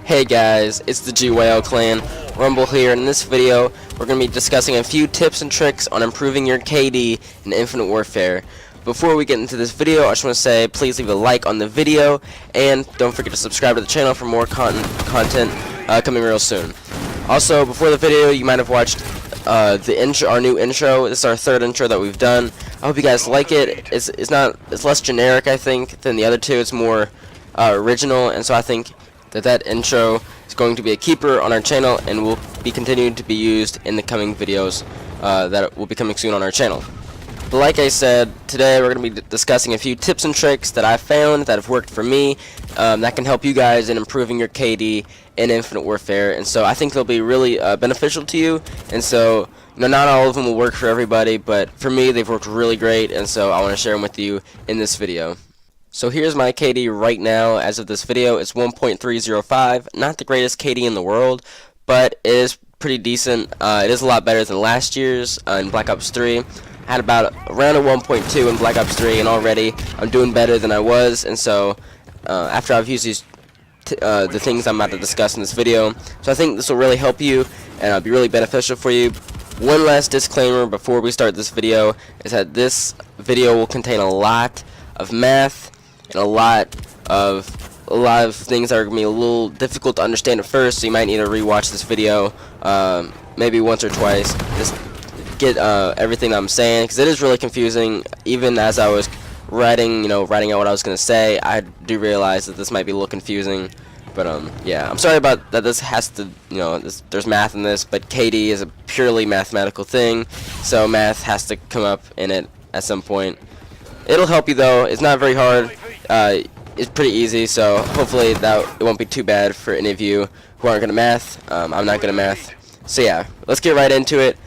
Hey guys, it's the GYL clan, Rumble here, and in this video we're going to be discussing a few tips and tricks on improving your KD in Infinite Warfare. Before we get into this video, I just want to say please leave a like on the video, and don't forget to subscribe to the channel for more content coming real soon. Also, before the video, you might have watched our new intro. This is our third intro that we've done. I hope you guys like it. It's less generic, I think, than the other two. It's more original, and so I think that intro is going to be a keeper on our channel and will be continued to be used in the coming videos that will be coming soon on our channel. But like I said, today we're going to be discussing a few tips and tricks that I found that have worked for me that can help you guys in improving your KD in Infinite Warfare, and so I think they'll be really beneficial to you. And so, not all of them will work for everybody, but for me they've worked really great, and so I want to share them with you in this video. So here's my KD right now. As of this video, it's 1.305. Not the greatest KD in the world, but it is pretty decent. It is a lot better than last year's in Black Ops 3. I had about around a 1.2 in Black Ops 3, and already I'm doing better than I was. And so after I've used these the things I'm about to discuss in this video, so I think this will really help you and be really beneficial for you. One last disclaimer before we start this video is that this video will contain a lot of math and a lot of things that are going to be a little difficult to understand at first, so you might need to rewatch this video maybe once or twice. Just get everything I'm saying, because it is really confusing. Even as I was writing out what I was going to say, I do realize that this might be a little confusing. But yeah, I'm sorry about that. This has to, there's math in this, but KD is a purely mathematical thing, so math has to come up in it at some point. It'll help you though. It's not very hard. It's pretty easy, so hopefully it won't be too bad for any of you who aren't good at math. I'm not good at math. So yeah, let's get right into it.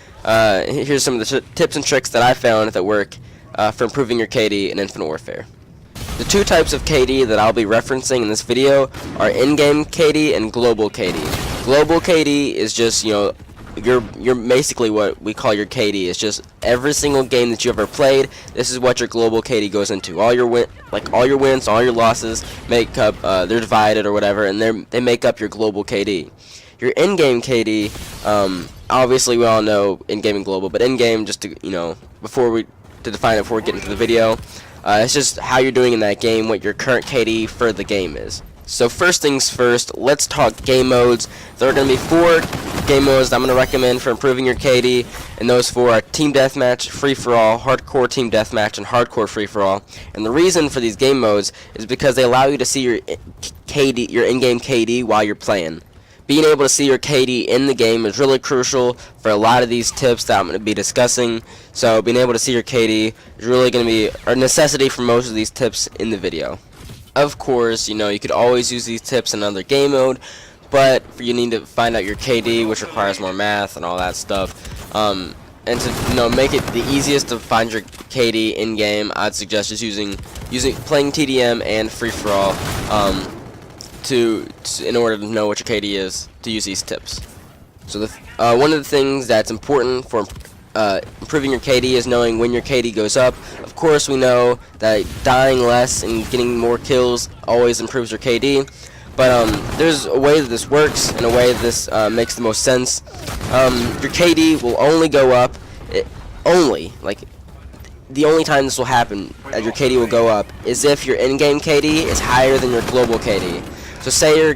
Here's some of the tips and tricks that I found that work for improving your KD in Infinite Warfare. The two types of KD that I'll be referencing in this video are in-game KD and global KD. Global KD is just, you're basically what we call your KD. It's just every single game that you ever played, this is what your global KD goes into. All your wins, all your losses make up, they're divided or whatever, and they make up your global KD. Your in-game KD, obviously we all know in-game and global, but in-game, just to define it before we get into the video, it's just how you're doing in that game, what your current KD for the game is. So first things first, let's talk game modes. There are going to be 4 game modes that I'm going to recommend for improving your KD, and those 4 are Team Deathmatch, Free-for-all, Hardcore Team Deathmatch, and Hardcore Free-for-all. And the reason for these game modes is because they allow you to see your KD, your in-game KD while you're playing. Being able to see your KD in the game is really crucial for a lot of these tips that I'm going to be discussing. So being able to see your KD is really going to be a necessity for most of these tips in the video. Of course, you could always use these tips in another game mode, but you need to find out your KD, which requires more math and all that stuff. And to make it the easiest to find your KD in game, I'd suggest just playing TDM and free-for-all in order to know what your KD is, to use these tips. So one of the things that's important for improving your KD is knowing when your KD goes up. Of course, we know that dying less and getting more kills always improves your KD, but there's a way that this works and a way that this makes the most sense. Your KD will only go up, the only time this will happen that your KD will go up is if your in-game KD is higher than your global KD. So say your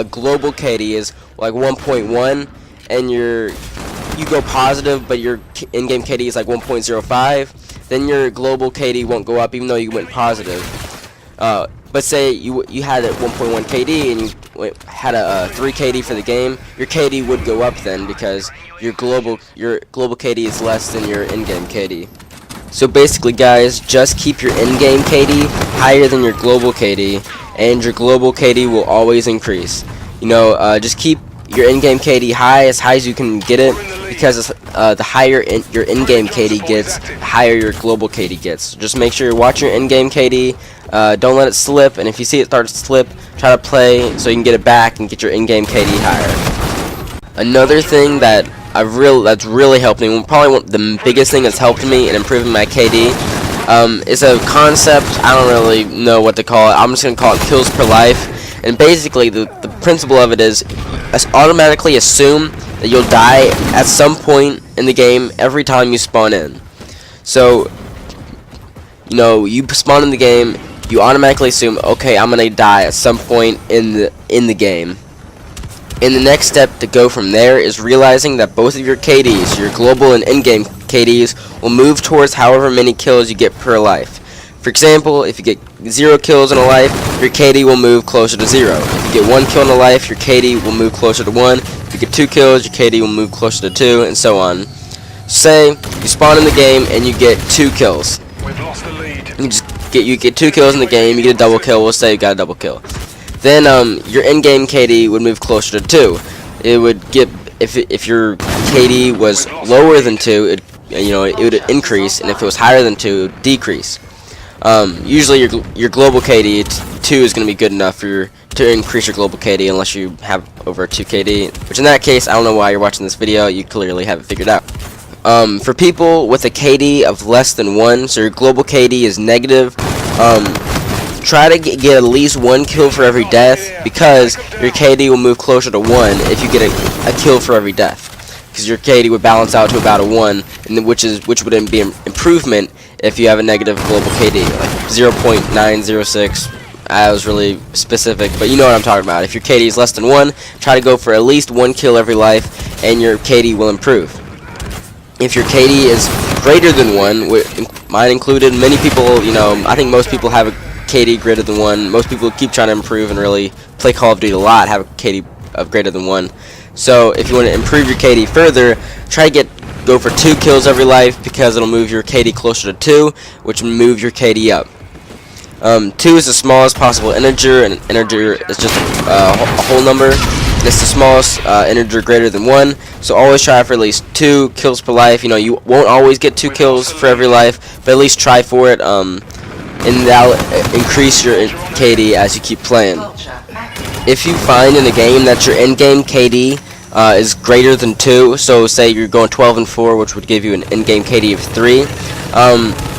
global KD is like 1.1 and you go positive, but your in-game KD is like 1.05, then your global KD won't go up even though you went positive. But say you had a 1.1 KD and you had a 3 KD for the game, your KD would go up then because your global KD is less than your in-game KD. So basically, guys, just keep your in-game KD higher than your global KD, and your global KD will always increase. Just keep your in-game KD high as you can get it, because the higher your in-game KD gets, the higher your global KD gets. So just make sure you watch your in-game KD. Don't let it slip, and if you see it start to slip, try to play so you can get it back and get your in-game KD higher. Another thing that that's really helped me, probably the biggest thing that's helped me in improving my KD, It's a concept. I don't really know what to call it. I'm just gonna call it kills per life. And basically, the principle of it is automatically assume that you'll die at some point in the game every time you spawn in. So, you know, you spawn in the game, you automatically assume, okay, I'm gonna die at some point in the game. And the next step to go from there is realizing that both of your KDs, your global and in-game KDs, will move towards however many kills you get per life. For example, if you get 0 kills in a life, your KD will move closer to 0. If you get 1 kill in a life, your KD will move closer to 1. If you get 2 kills, your KD will move closer to 2, and so on. Say you spawn in the game and you get 2 kills. We've lost the lead. You get 2 kills in the game, you get a double kill. We'll say you got a double kill. Then your in-game KD would move closer to 2. It would get if your KD was lower than 2, it would increase, and if it was higher than 2, it would decrease. Usually your global KD 2 is going to be good enough to increase your global KD unless you have over 2 KD, which in that case, I don't know why you're watching this video. You clearly have it figured out. For people with a KD of less than 1, so your global KD is negative, try to get at least 1 kill for every death, because your KD will move closer to 1 if you get a kill for every death, because your KD would balance out to about a 1, and which would be an improvement if you have a negative global KD, like 0.906. I was really specific, but you know what I'm talking about. If your KD is less than 1, try to go for at least 1 kill every life, and your KD will improve. If your KD is greater than 1, mine included, many people, I think most people have a KD greater than 1. Most people keep trying to improve and really play Call of Duty a lot, have a KD of greater than 1. So if you want to improve your KD further, try to go for 2 kills every life, because it'll move your KD closer to 2, which will move your KD up. 2 is the smallest possible integer, and an integer is just a whole number. It's the smallest integer greater than 1, so always try for at least 2 kills per life. You won't always get 2 kills for every life, but at least try for it, and that'll increase your KD as you keep playing. If you find in a game that your in-game KD is greater than 2, so say you're going 12 and 4, which would give you an in-game KD of 3,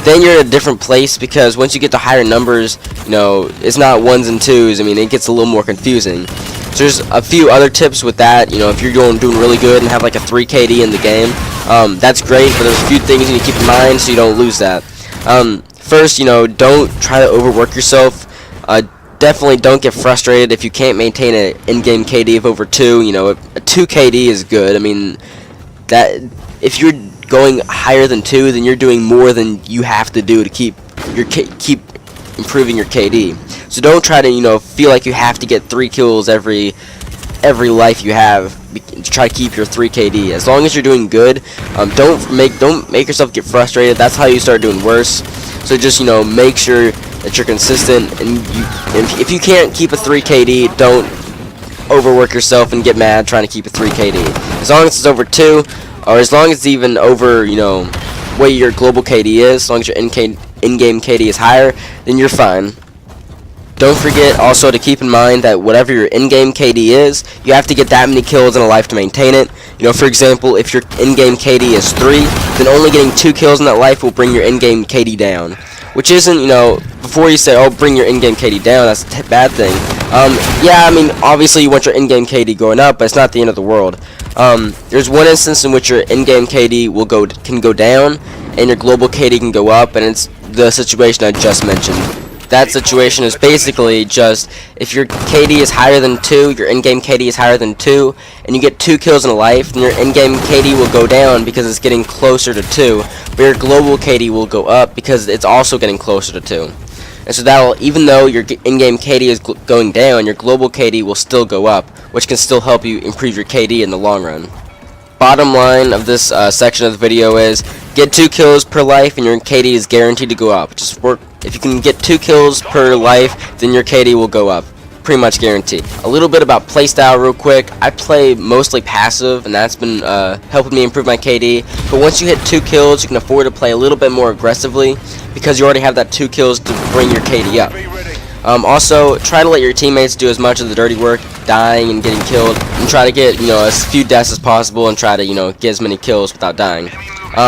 then you're in a different place, because once you get to higher numbers, it's not 1s and 2s. I mean, it gets a little more confusing. So there's a few other tips with that. If you're doing really good and have like a 3 KD in the game, that's great, but there's a few things you need to keep in mind so you don't lose that. First, don't try to overwork yourself. Definitely don't get frustrated if you can't maintain an in-game KD of over 2. A 2 KD is good. I mean, that if you're going higher than 2, then you're doing more than you have to do to keep improving your KD. So don't try to feel like you have to get 3 kills every life you have. Try to keep your 3 KD. As long as you're doing good, don't make yourself get frustrated. That's how you start doing worse. So just make sure that you're consistent, and if you can't keep a 3 KD, don't overwork yourself and get mad trying to keep a 3 KD. As long as it's over 2, or as long as it's even over what your global KD is, as long as your in-game KD is higher, then you're fine. Don't forget also to keep in mind that whatever your in-game KD is, you have to get that many kills in a life to maintain it. For example, if your in-game KD is 3, then only getting 2 kills in that life will bring your in-game KD down. Which isn't, before you say, oh, bring your in-game KD down, that's a bad thing. Yeah, I mean, obviously you want your in-game KD going up, but it's not the end of the world. There's one instance in which your in-game KD can go down, and your global KD can go up, and it's the situation I just mentioned. That situation is basically just, if your KD is higher than 2, your in-game KD is higher than 2, and you get 2 kills in a life, then your in-game KD will go down because it's getting closer to 2, but your global KD will go up because it's also getting closer to 2. And so even though your in-game KD is going down, your global KD will still go up, which can still help you improve your KD in the long run. Bottom line of this section of the video is, get 2 kills per life and your KD is guaranteed to go up. Just work. If you can get 2 kills per life, then your KD will go up. Pretty much guaranteed. A little bit about playstyle real quick. I play mostly passive, and that's been helping me improve my KD. But once you hit 2 kills, you can afford to play a little bit more aggressively, because you already have that 2 kills to bring your KD up. Also, try to let your teammates do as much of the dirty work, dying and getting killed, and try to get as few deaths as possible, and try to get as many kills without dying.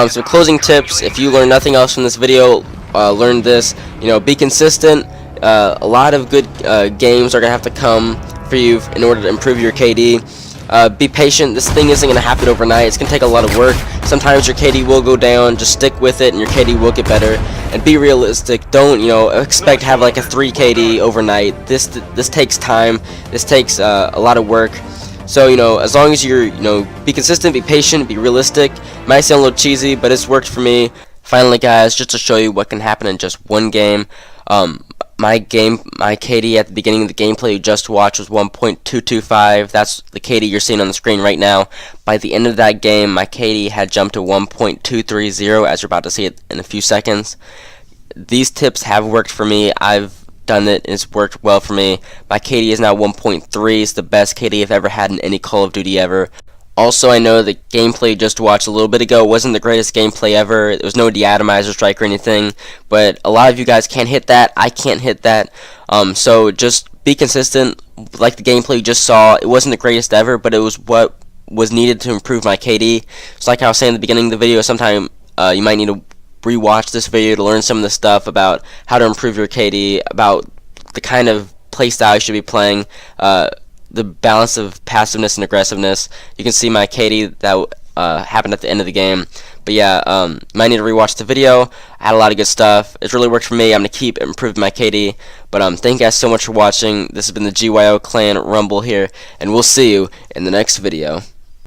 Some closing tips: if you learn nothing else from this video, learned this. Be consistent. A lot of good games are gonna have to come for you in order to improve your KD. Be patient. This thing isn't going to happen overnight. It's going to take a lot of work. Sometimes your KD will go down. Just stick with it and your KD will get better. And be realistic. Don't, expect to have like a 3 KD overnight. This takes time. This takes a lot of work. So, as long as you're, be consistent, be patient, be realistic. Might sound a little cheesy, but it's worked for me. Finally, guys, just to show you what can happen in just one game. My KD at the beginning of the gameplay you just watched was 1.225. That's the KD you're seeing on the screen right now. By the end of that game, my KD had jumped to 1.230, as you're about to see it in a few seconds. These tips have worked for me. I've done it, and it's worked well for me. My KD is now 1.3. It's the best KD I've ever had in any Call of Duty ever. Also, I know the gameplay you just watched a little bit ago wasn't the greatest gameplay ever. There was no deatomizer strike or anything, but a lot of you guys can't hit that. I can't hit that. So just be consistent. Like the gameplay you just saw, it wasn't the greatest ever, but it was what was needed to improve my KD. It's like I was saying at the beginning of the video, sometime you might need to rewatch this video to learn some of the stuff about how to improve your KD, about the kind of playstyle you should be playing, the balance of passiveness and aggressiveness. You can see my KD that happened at the end of the game. But yeah, might need to rewatch the video. I had a lot of good stuff. It's really worked for me. I'm going to keep improving my KD. But thank you guys so much for watching. This has been the GYO Clan Rumble here, and we'll see you in the next video.